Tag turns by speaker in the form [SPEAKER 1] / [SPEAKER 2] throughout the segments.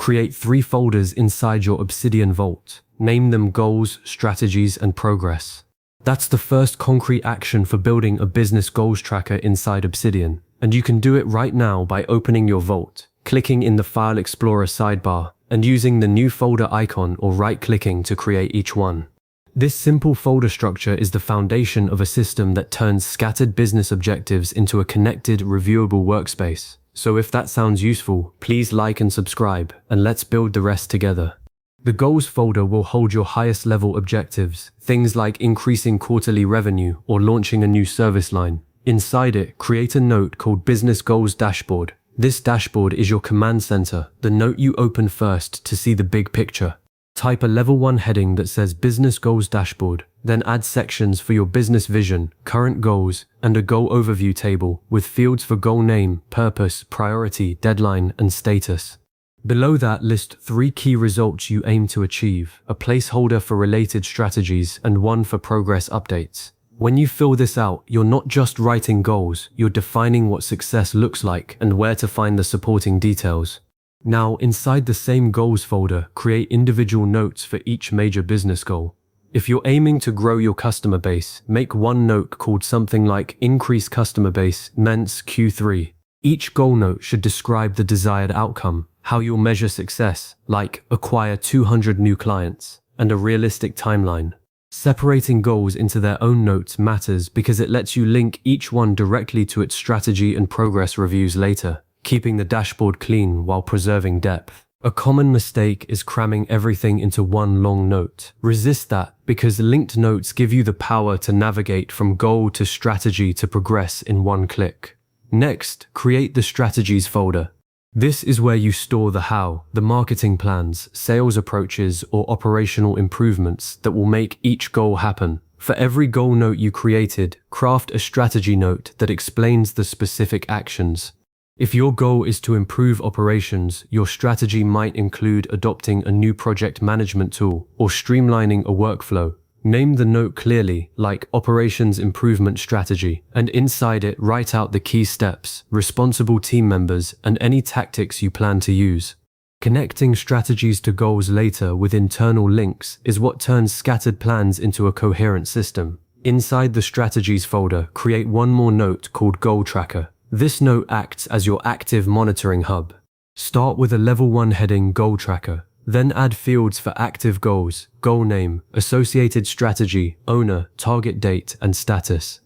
[SPEAKER 1] Create 3 folders inside your Obsidian vault. Name them Goals, Strategies, and Progress. That's the first concrete action for building a business goals tracker inside Obsidian, and you can do it right now by opening your vault, clicking in the File Explorer sidebar, and using the new folder icon or right-clicking to create each one. This simple folder structure is the foundation of a system that turns scattered business objectives into a connected, reviewable workspace. So if that sounds useful, please like and subscribe, and let's build the rest together. The Goals folder will hold your highest level objectives, things like increasing quarterly revenue or launching a new service line. Inside it, create a note called Business Goals Dashboard. This dashboard is your command center, the note you open first to see the big picture. Type a level 1 heading that says Business Goals Dashboard, then add sections for your business vision, current goals, and a goal overview table with fields for goal name, purpose, priority, deadline, and status. Below that, list 3 key results you aim to achieve, a placeholder for related strategies, and one for progress updates. When you fill this out, you're not just writing goals, you're defining what success looks like and where to find the supporting details. Now, inside the same goals folder, create individual notes for each major business goal. If you're aiming to grow your customer base, make one note called something like Increase Customer Base, Mence Q3. Each goal note should describe the desired outcome, how you'll measure success, like acquire 200 new clients, and a realistic timeline. Separating goals into their own notes matters because it lets you link each one directly to its strategy and progress reviews later, keeping the dashboard clean while preserving depth. A common mistake is cramming everything into one long note. Resist that, because linked notes give you the power to navigate from goal to strategy to progress in one click. Next, create the Strategies folder. This is where you store the how, the marketing plans, sales approaches, or operational improvements that will make each goal happen. For every goal note you created, craft a strategy note that explains the specific actions. If your goal is to improve operations, your strategy might include adopting a new project management tool or streamlining a workflow. Name the note clearly, like Operations Improvement Strategy, and inside it write out the key steps, responsible team members, and any tactics you plan to use. Connecting strategies to goals later with internal links is what turns scattered plans into a coherent system. Inside the Strategies folder, create one more note called Goal Tracker. This note acts as your active monitoring hub. Start with a level 1 heading Goal Tracker. Then add fields for active goals, goal name, associated strategy, owner, target date, and status.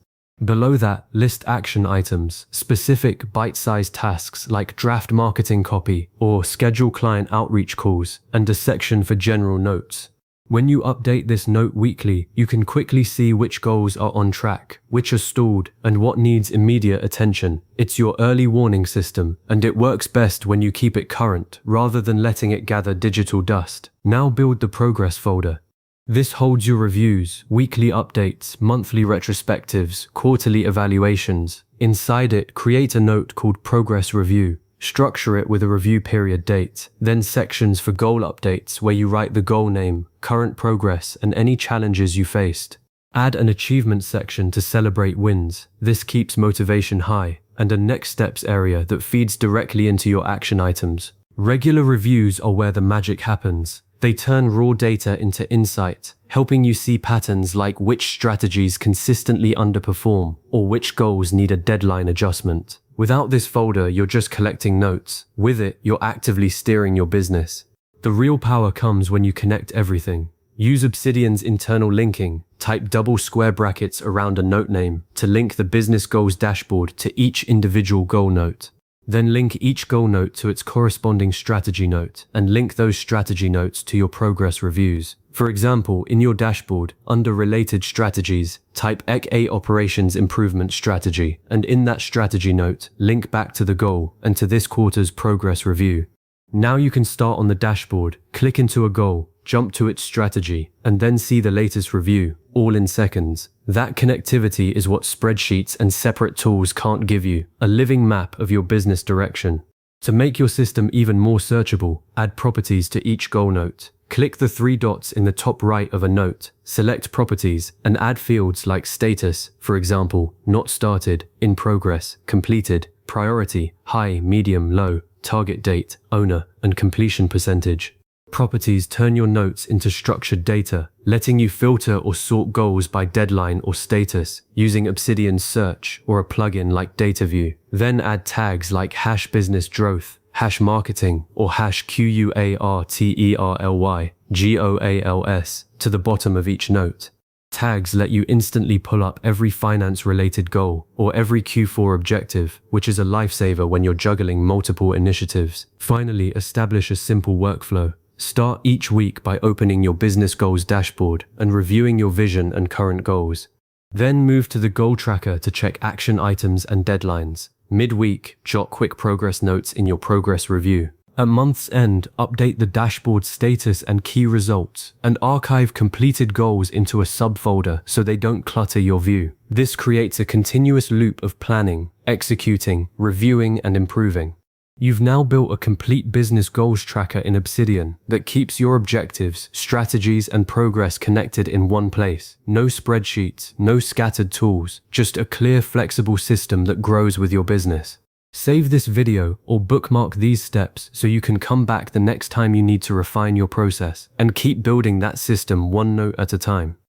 [SPEAKER 1] Below that, list action items, specific bite-sized tasks like draft marketing copy or schedule client outreach calls, and a section for general notes. When you update this note weekly, you can quickly see which goals are on track, which are stalled, and what needs immediate attention. It's your early warning system, and it works best when you keep it current, rather than letting it gather digital dust. Now build the Progress folder. This holds your reviews, weekly updates, monthly retrospectives, quarterly evaluations. Inside it, create a note called Progress Review. Structure it with a review period date, then sections for goal updates where you write the goal name, current progress, and any challenges you faced. Add an achievement section to celebrate wins. This keeps motivation high, and a next steps area that feeds directly into your action items. Regular reviews are where the magic happens. They turn raw data into insight, helping you see patterns like which strategies consistently underperform or which goals need a deadline adjustment. Without this folder, you're just collecting notes. With it, you're actively steering your business. The real power comes when you connect everything. Use Obsidian's internal linking. Type double square brackets around a note name to link the business goals dashboard to each individual goal note. Then link each goal note to its corresponding strategy note and link those strategy notes to your progress reviews. For example, in your dashboard, under Related Strategies, type EC Operations Improvement Strategy, and in that strategy note, link back to the goal and to this quarter's progress review. Now you can start on the dashboard, click into a goal, jump to its strategy, and then see the latest review, all in seconds. That connectivity is what spreadsheets and separate tools can't give you, a living map of your business direction. To make your system even more searchable, add properties to each goal note. Click the 3 dots in the top right of a note, select Properties, and add fields like Status, for example, Not Started, In Progress, Completed, Priority, High, Medium, Low, target date, owner, and completion percentage. Properties turn your notes into structured data, letting you filter or sort goals by deadline or status using Obsidian's search or a plugin like DataView. Then add tags like #business growth, #marketing, or #QUARTERLY, GOALS to the bottom of each note. Tags let you instantly pull up every finance-related goal or every Q4 objective, which is a lifesaver when you're juggling multiple initiatives. Finally, establish a simple workflow. Start each week by opening your business goals dashboard and reviewing your vision and current goals. Then move to the goal tracker to check action items and deadlines. Mid-week, jot quick progress notes in your progress review. At month's end, update the dashboard status and key results, and archive completed goals into a subfolder so they don't clutter your view. This creates a continuous loop of planning, executing, reviewing, and improving. You've now built a complete business goals tracker in Obsidian that keeps your objectives, strategies, and progress connected in one place. No spreadsheets, no scattered tools, just a clear, flexible system that grows with your business. Save this video or bookmark these steps so you can come back the next time you need to refine your process and keep building that system one note at a time.